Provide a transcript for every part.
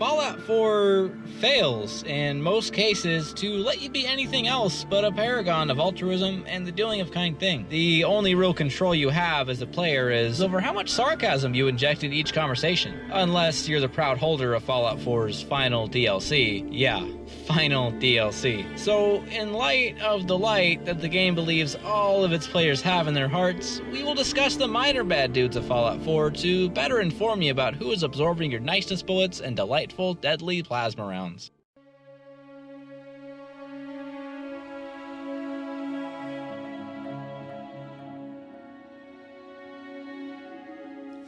Fallout 4 fails, in most cases, to let you be anything else but a paragon of altruism and the doing of kind things. The only real control you have as a player is over how much sarcasm you inject in each conversation. Unless you're the proud holder of Fallout 4's final DLC. Yeah, final DLC. So, in light of the light that the game believes all of its players have in their hearts, we will discuss the minor bad dudes of Fallout 4 to better inform you about who is absorbing your niceness bullets and delightful, deadly plasma rounds.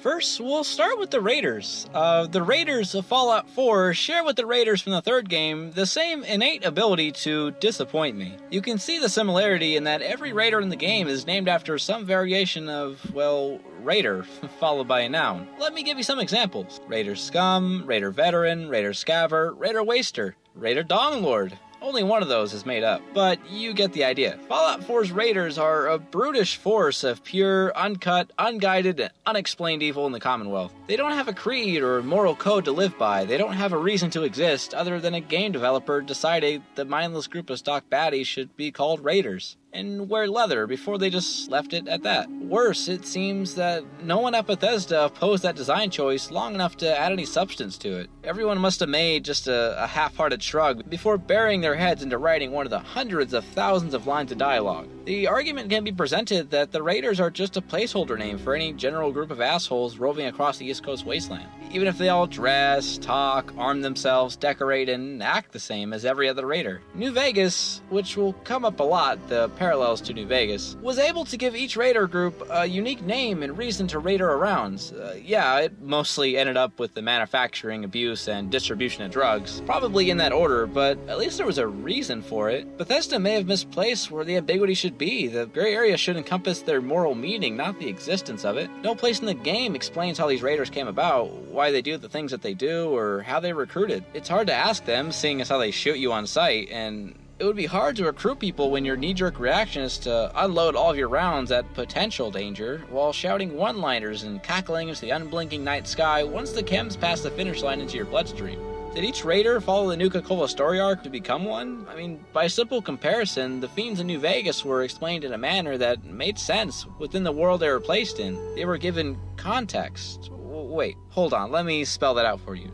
First, we'll start with the Raiders. The Raiders of Fallout 4 share with the Raiders from the third game the same innate ability to disappoint me. You can see the similarity in that every Raider in the game is named after some variation of, well, Raider, followed by a noun. Let me give you some examples. Raider Scum, Raider Veteran, Raider Scaver, Raider Waster, Raider Donglord. Only one of those is made up, but you get the idea. Fallout 4's Raiders are a brutish force of pure, uncut, unguided, and unexplained evil in the Commonwealth. They don't have a creed or moral code to live by. They don't have a reason to exist other than a game developer deciding the mindless group of stock baddies should be called Raiders and wear leather before they just left it at that. Worse, it seems that no one at Bethesda opposed that design choice long enough to add any substance to it. Everyone must have made just a half-hearted shrug before burying their heads into writing one of the hundreds of thousands of lines of dialogue. The argument can be presented that the Raiders are just a placeholder name for any general group of assholes roving across the East Coast wasteland. Even if they all dress, talk, arm themselves, decorate, and act the same as every other Raider. New Vegas, which will come up a lot, the parallels to New Vegas, was able to give each Raider group a unique name and reason to Raider arounds. Yeah, it mostly ended up with the manufacturing, abuse, and distribution of drugs. Probably in that order, but at least there was a reason for it. Bethesda may have misplaced where the ambiguity should be. The gray area should encompass their moral meaning, not the existence of it. No place in the game explains how these Raiders came about, why they do the things that they do, or how they recruited. It's hard to ask them, seeing as how they shoot you on sight, and it would be hard to recruit people when your knee-jerk reaction is to unload all of your rounds at potential danger, while shouting one-liners and cackling into the unblinking night sky once the chems pass the finish line into your bloodstream. Did each Raider follow the Nuka-Cola story arc to become one? I mean, by simple comparison, the Fiends in New Vegas were explained in a manner that made sense within the world they were placed in. They were given context. Wait, hold on, let me spell that out for you.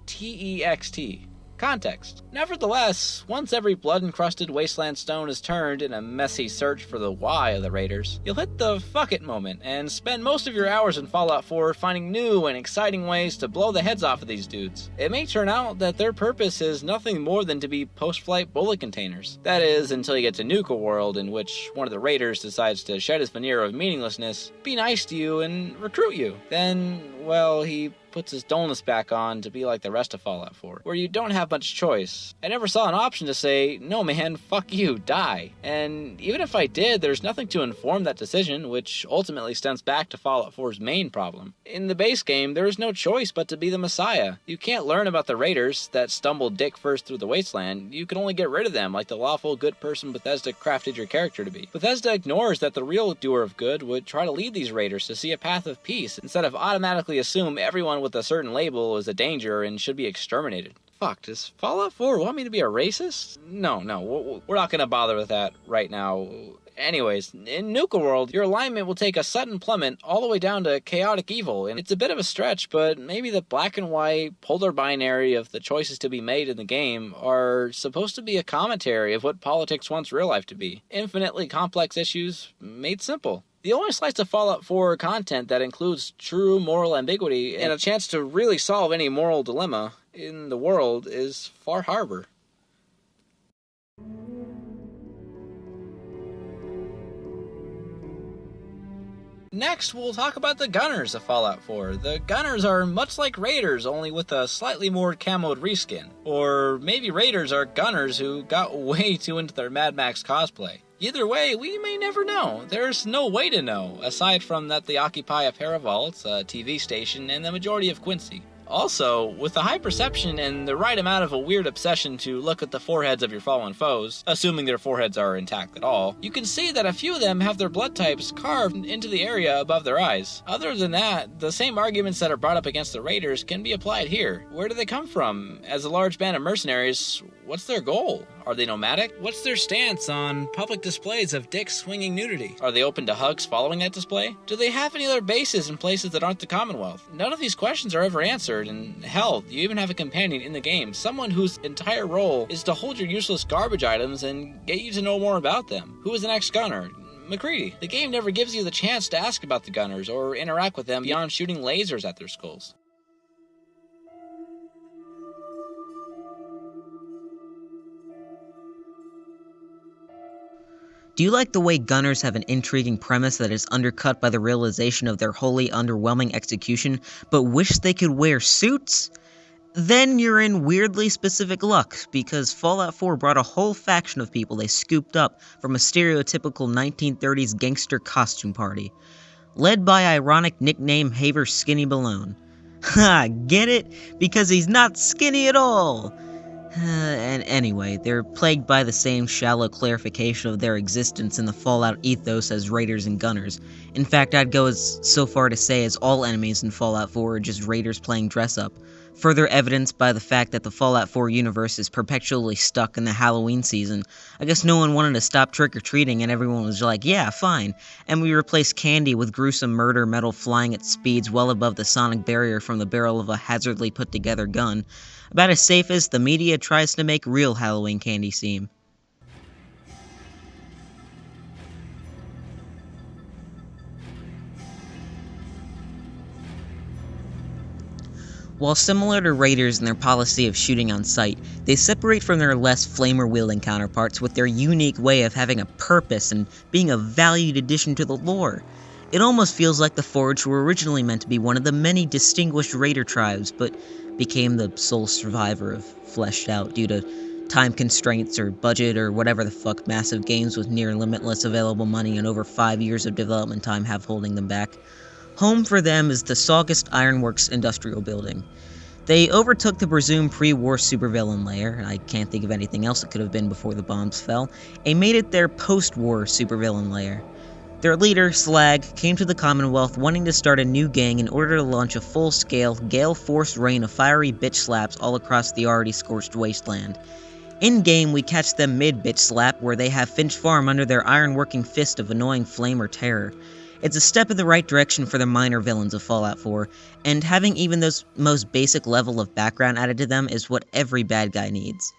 Context. Context. Nevertheless, once every blood-encrusted wasteland stone is turned in a messy search for the why of the Raiders, you'll hit the fuck it moment and spend most of your hours in Fallout 4 finding new and exciting ways to blow the heads off of these dudes. It may turn out that their purpose is nothing more than to be post-flight bullet containers. That is, until you get to Nuka World, in which one of the Raiders decides to shed his veneer of meaninglessness, be nice to you, and recruit you. Then, well, he puts his dullness back on to be like the rest of Fallout 4, where you don't have much choice. I never saw an option to say, no man, fuck you, die. And even if I did, there's nothing to inform that decision, which ultimately stems back to Fallout 4's main problem. In the base game, there is no choice but to be the Messiah. You can't learn about the Raiders that stumbled dick first through the wasteland. You can only get rid of them like the lawful good person Bethesda crafted your character to be. Bethesda ignores that the real doer of good would try to lead these Raiders to see a path of peace, instead of automatically assume everyone with a certain label is a danger and should be exterminated. Fuck, does Fallout 4 want me to be a racist? No, we're not gonna bother with that right now. Anyways, in Nuka World, your alignment will take a sudden plummet all the way down to chaotic evil, and it's a bit of a stretch, but maybe the black and white polar binary of the choices to be made in the game are supposed to be a commentary of what politics wants real life to be. Infinitely complex issues made simple. The only slice of Fallout 4 content that includes true moral ambiguity and a chance to really solve any moral dilemma in the world is Far Harbor. Next, we'll talk about the Gunners of Fallout 4. The Gunners are much like Raiders, only with a slightly more camoed reskin. Or maybe Raiders are Gunners who got way too into their Mad Max cosplay. Either way, we may never know. There's no way to know, aside from that they occupy a pair of vaults, a TV station, and the majority of Quincy. Also, with the high perception and the right amount of a weird obsession to look at the foreheads of your fallen foes, assuming their foreheads are intact at all, you can see that a few of them have their blood types carved into the area above their eyes. Other than that, the same arguments that are brought up against the raiders can be applied here. Where do they come from? As a large band of mercenaries, what's their goal? Are they nomadic? What's their stance on public displays of dicks swinging nudity? Are they open to hugs following that display? Do they have any other bases in places that aren't the Commonwealth? None of these questions are ever answered, and hell, you even have a companion in the game, someone whose entire role is to hold your useless garbage items and get you to know more about them. Who is the next gunner? McCready. The game never gives you the chance to ask about the gunners or interact with them beyond shooting lasers at their skulls. Do you like the way Gunners have an intriguing premise that is undercut by the realization of their wholly underwhelming execution, but wish they could wear suits? Then you're in weirdly specific luck, because Fallout 4 brought a whole faction of people they scooped up from a stereotypical 1930s gangster costume party, led by ironic nickname haver Skinny Balone. Ha, get it? Because he's not skinny at all! And anyway, they're plagued by the same shallow clarification of their existence in the Fallout ethos as Raiders and Gunners. In fact, I'd go so far to say as all enemies in Fallout 4 are just Raiders playing dress-up. Further evidenced by the fact that the Fallout 4 universe is perpetually stuck in the Halloween season. I guess no one wanted to stop trick-or-treating and everyone was like, yeah, fine. And we replaced candy with gruesome murder metal flying at speeds well above the sonic barrier from the barrel of a hazardly put-together gun. About as safe as the media tries to make real Halloween candy seem. While similar to Raiders in their policy of shooting on sight, they separate from their less flamer-wielding counterparts with their unique way of having a purpose and being a valued addition to the lore. It almost feels like the Forged were originally meant to be one of the many distinguished Raider tribes, but became the sole survivor of Fleshed Out due to time constraints or budget or whatever the fuck massive games with near limitless available money and over 5 years of development time have holding them back. Home for them is the Sawgust Ironworks industrial building. They overtook the presumed pre-war supervillain lair, I can't think of anything else it could have been before the bombs fell, and made it their post-war supervillain lair. Their leader, Slag, came to the Commonwealth wanting to start a new gang in order to launch a full-scale, gale-force rain of fiery bitch slaps all across the already scorched wasteland. In-game, we catch them mid-bitch slap, where they have Finch Farm under their iron-working fist of annoying flame or terror. It's a step in the right direction for the minor villains of Fallout 4, and having even those most basic level of background added to them is what every bad guy needs.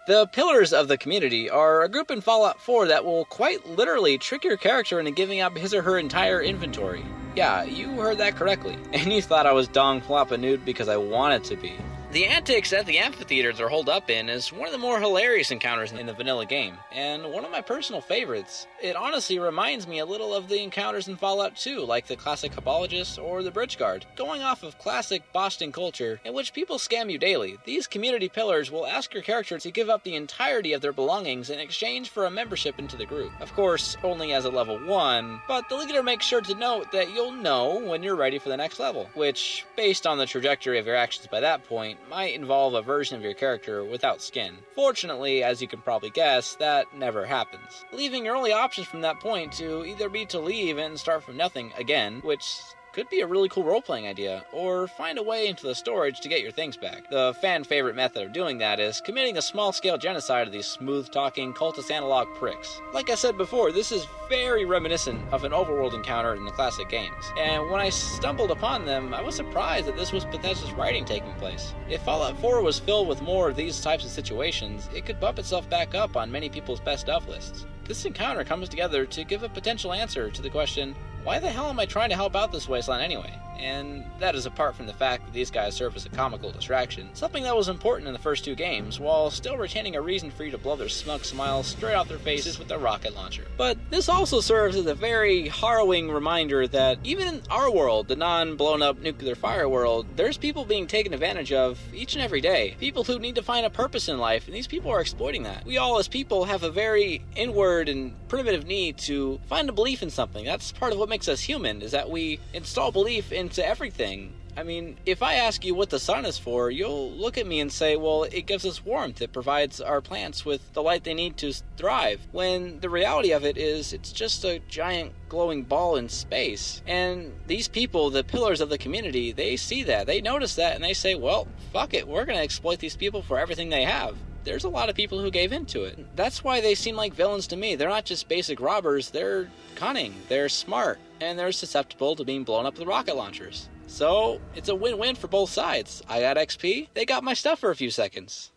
The Pillars of the Community are a group in Fallout 4 that will quite literally trick your character into giving up his or her entire inventory. Yeah, you heard that correctly. And you thought I was dong floppa nude because I wanted to be. The antics that the amphitheaters are holed up in is one of the more hilarious encounters in the vanilla game, and one of my personal favorites. It honestly reminds me a little of the encounters in Fallout 2, like the classic Hopologist or the Bridge Guard. Going off of classic Boston culture, in which people scam you daily, these community pillars will ask your character to give up the entirety of their belongings in exchange for a membership into the group. Of course, only as a level 1, but the leader makes sure to note that you'll know when you're ready for the next level, which, based on the trajectory of your actions by that point, might involve a version of your character without skin. Fortunately, as you can probably guess, that never happens. Leaving your only options from that point to either be to leave and start from nothing again, which could be a really cool role-playing idea, or find a way into the storage to get your things back. The fan-favorite method of doing that is committing a small-scale genocide of these smooth-talking, cultist analog pricks. Like I said before, this is very reminiscent of an overworld encounter in the classic games, and when I stumbled upon them, I was surprised that this was Bethesda's writing taking place. If Fallout 4 was filled with more of these types of situations, it could bump itself back up on many people's best of lists. This encounter comes together to give a potential answer to the question, why the hell am I trying to help out this wasteland anyway? and that is apart from the fact that these guys serve as a comical distraction, something that was important in the first two games, while still retaining a reason for you to blow their smug smiles straight off their faces with a rocket launcher. But this also serves as a very harrowing reminder that even in our world, the non-blown up nuclear fire world, there's people being taken advantage of each and every day. People who need to find a purpose in life, and these people are exploiting that. We all as people have a very inward and primitive need to find a belief in something. That's part of what makes us human, is that we install belief into everything. I mean, if I ask you what the sun is for, you'll look at me and say, well, it gives us warmth, it provides our plants with the light they need to thrive, when the reality of it is it's just a giant glowing ball in space. And these people, the pillars of the community, they see that, they notice that, and they say, well, fuck it, we're gonna exploit these people for everything they have. There's a lot of people who gave into it. That's why they seem like villains to me. They're not just basic robbers, they're cunning, they're smart, and they're susceptible to being blown up with rocket launchers. So, it's a win-win for both sides. I got XP, they got my stuff for a few seconds.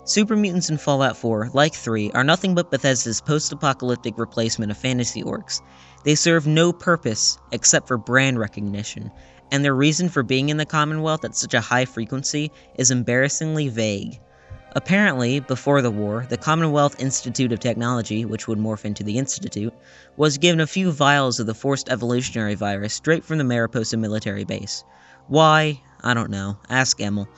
Super Mutants in Fallout 4, like 3, are nothing but Bethesda's post-apocalyptic replacement of fantasy orcs. They serve no purpose except for brand recognition, and their reason for being in the Commonwealth at such a high frequency is embarrassingly vague. Apparently, before the war, the Commonwealth Institute of Technology, which would morph into the Institute, was given a few vials of the forced evolutionary virus straight from the Mariposa military base. Why? I don't know. Ask Emil.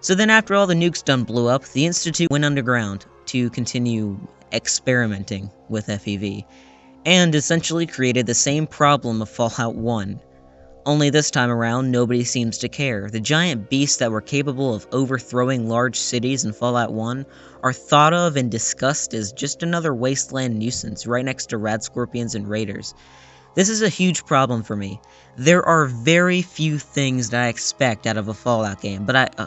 So then after all the nukes done blew up, the Institute went underground to continue experimenting with FEV, and essentially created the same problem of Fallout 1. Only this time around, nobody seems to care. The giant beasts that were capable of overthrowing large cities in Fallout 1 are thought of and discussed as just another wasteland nuisance right next to rad scorpions and raiders. This is a huge problem for me. There are very few things that I expect out of a Fallout game, but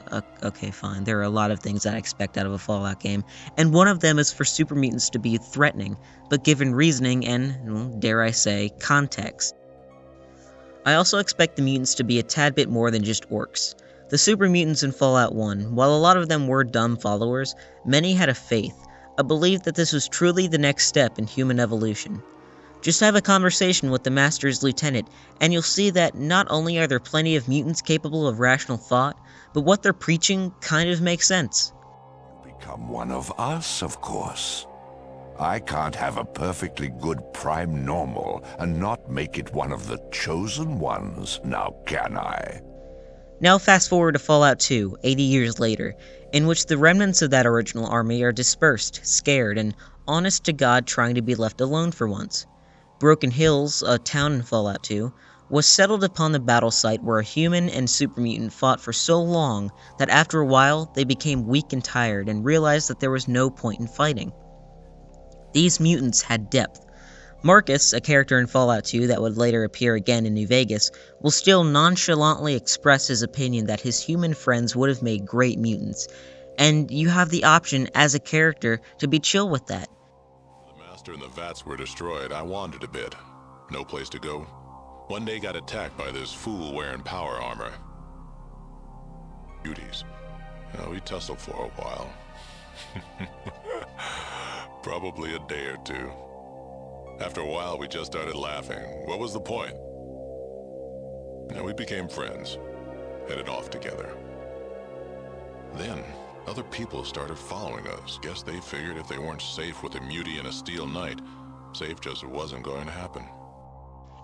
okay, fine. There are a lot of things that I expect out of a Fallout game, and one of them is for super mutants to be threatening, but given reasoning and, well, dare I say, context. I also expect the mutants to be a tad bit more than just orcs. The super mutants in Fallout 1, while a lot of them were dumb followers, many had a faith, a belief that this was truly the next step in human evolution. Just have a conversation with the Master's Lieutenant, and you'll see that not only are there plenty of mutants capable of rational thought, but what they're preaching kind of makes sense. Become one of us, of course. I can't have a perfectly good prime normal and not make it one of the chosen ones, now can I? Now fast forward to Fallout 2, 80 years later, in which the remnants of that original army are dispersed, scared, and honest to God trying to be left alone for once. Broken Hills, a town in Fallout 2, was settled upon the battle site where a human and super mutant fought for so long that after a while they became weak and tired and realized that there was no point in fighting. These mutants had depth. Marcus, a character in Fallout 2 that would later appear again in New Vegas, will still nonchalantly express his opinion that his human friends would have made great mutants, and you have the option as a character to be chill with that. The Master and the Vats were destroyed. I wandered a bit. No place to go. One day got attacked by this fool wearing power armor. Beauties. We tussled for a while. Probably a day or two. After a while, we just started laughing. What was the point? We became friends. Headed off together. Then, other people started following us. Guess they figured if they weren't safe with a mutie and a steel knight, safe just wasn't going to happen.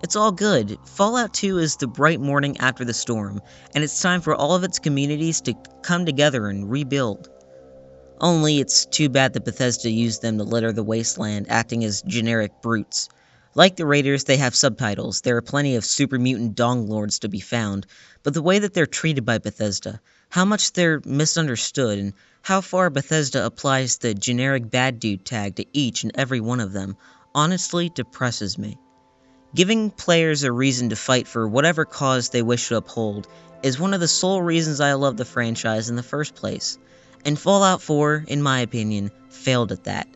It's all good. Fallout 2 is the bright morning after the storm, and it's time for all of its communities to come together and rebuild. Only it's too bad that Bethesda used them to litter the wasteland, acting as generic brutes. Like the Raiders, they have subtitles. There are plenty of super mutant dong lords to be found, but the way that they're treated by Bethesda, how much they're misunderstood, and how far Bethesda applies the generic bad dude tag to each and every one of them, honestly depresses me. Giving players a reason to fight for whatever cause they wish to uphold is one of the sole reasons I love the franchise in the first place. And Fallout 4, in my opinion, failed at that.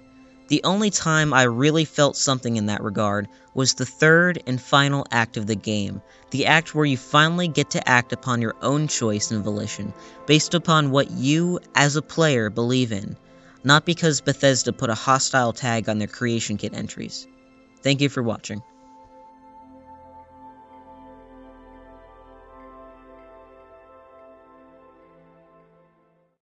The only time I really felt something in that regard was the third and final act of the game, the act where you finally get to act upon your own choice and volition, based upon what you, as a player, believe in. not because Bethesda put a hostile tag on their creation kit entries. Thank you for watching.